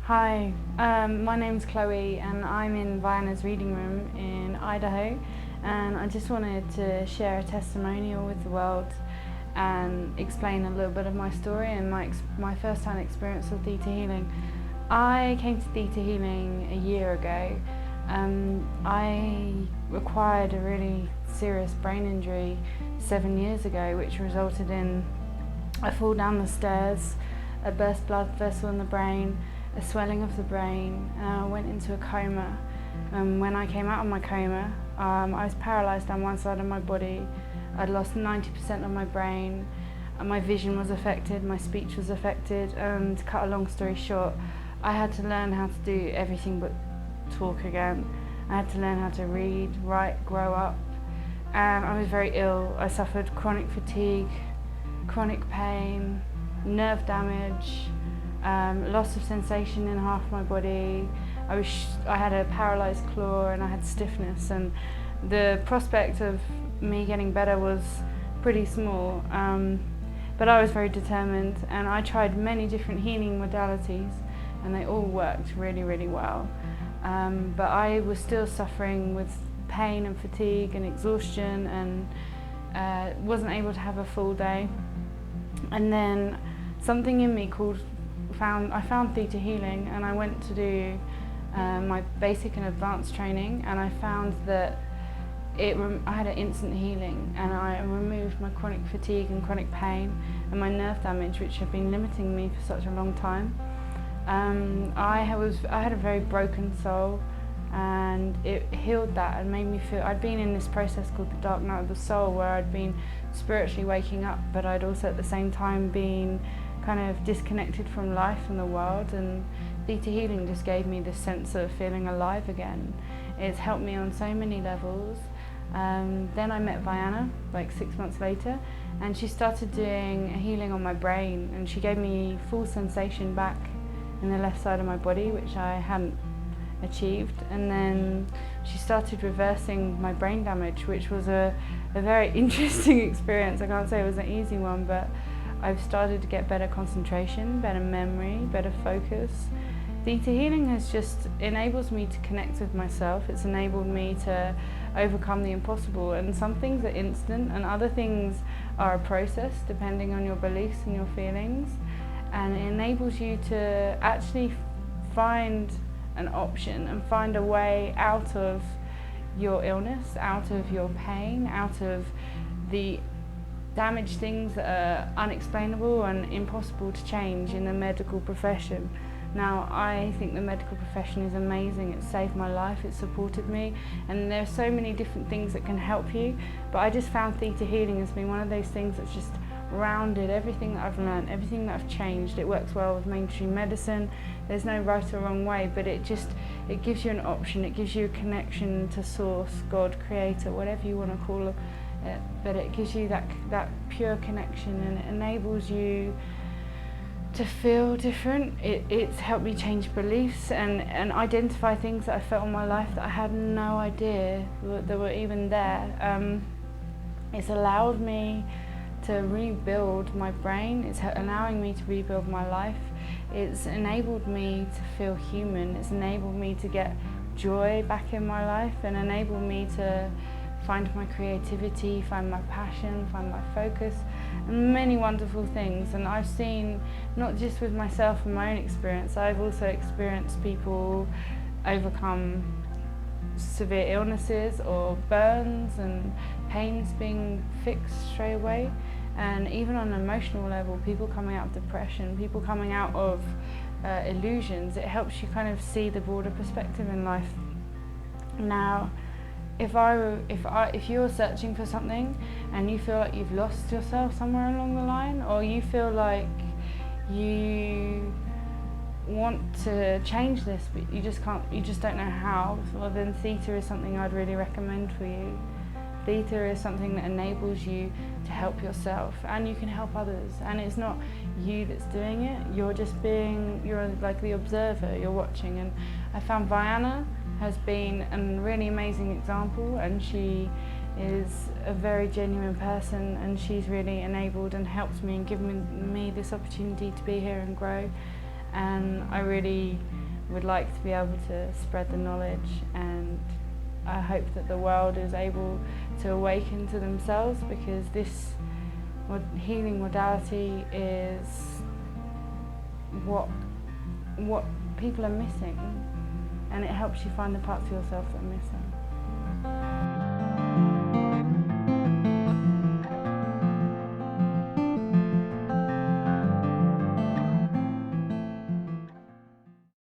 Hi, my name's Chloe and I'm in Viana's reading room in Idaho, and I just wanted to share a testimonial with the world and explain a little bit of my story and my first time experience with ThetaHealing. I came to ThetaHealing a year ago. I acquired a really serious brain injury 7 years ago, which resulted in a fall down the stairs, a burst blood vessel in the brain, a swelling of the brain, and I went into a coma. When I came out of my coma, I was paralysed down one side of my body. I'd lost 90% of my brain, and my vision was affected, my speech was affected, and to cut a long story short, I had to learn how to do everything but talk again. I had to learn how to read, write, grow up, and I was very ill. I suffered chronic fatigue, chronic pain, nerve damage, loss of sensation in half my body. I had a paralysed claw and I had stiffness, and the prospect of me getting better was pretty small, but I was very determined, and I tried many different healing modalities and they all worked really, really well, but I was still suffering with pain and fatigue and exhaustion, and wasn't able to have a full day. And then something in me I found ThetaHealing, and I went to do my basic and advanced training, and I found that I had an instant healing, and I removed my chronic fatigue and chronic pain and my nerve damage, which had been limiting me for such a long time. I had a very broken soul, and it healed that and made me feel, I'd been in this process called the dark night of the soul, where I'd been spiritually waking up, but I'd also at the same time been kind of disconnected from life and the world, and ThetaHealing just gave me this sense of feeling alive again. It's helped me on so many levels. Then I met Viana like 6 months later, and she started doing a healing on my brain, and she gave me full sensation back in the left side of my body, which I hadn't achieved. And then she started reversing my brain damage, which was a very interesting experience. I can't say it was an easy one, but I've started to get better concentration, better memory, better focus. ThetaHealing has just enables me to connect with myself. It's enabled me to overcome the impossible, and some things are instant and other things are a process depending on your beliefs and your feelings, and it enables you to actually find an option and find a way out of your illness, out of your pain, out of the damaged things that are unexplainable and impossible to change in the medical profession. Now, I think the medical profession is amazing. It saved my life, it supported me, and there are so many different things that can help you, but I just found ThetaHealing has been one of those things that's just rounded everything that I've learned, everything that I've changed. It works well with mainstream medicine. There's no right or wrong way, but it gives you an option. It gives you a connection to source, God, creator, whatever you want to call it, but it gives you that pure connection, and it enables you to feel different. It's helped me change beliefs and identify things that I felt in my life that I had no idea that were even there. It's allowed me to rebuild my brain. It's allowing me to rebuild my life. It's enabled me to feel human. It's enabled me to get joy back in my life, and enabled me to find my creativity, find my passion, find my focus, and many wonderful things. And I've seen, not just with myself and my own experience, I've also experienced people overcome severe illnesses or burns and pains being fixed straight away. And even on an emotional level, people coming out of depression, people coming out of illusions. It helps you kind of see the broader perspective in life. Now, if you're searching for something and you feel like you've lost yourself somewhere along the line, or you feel like you want to change this but you just don't know how, well then Theta is something I'd really recommend for you. Theta is something that enables you to help yourself, and you can help others, and it's not you that's doing it, you're like the observer, you're watching. And I found Viana has been a really amazing example, and she is a very genuine person, and she's really enabled and helped me and given me this opportunity to be here and grow. And I really would like to be able to spread the knowledge, and I hope that the world is able to awaken to themselves, because this healing modality is what people are missing, and it helps you find the parts of yourself that are missing.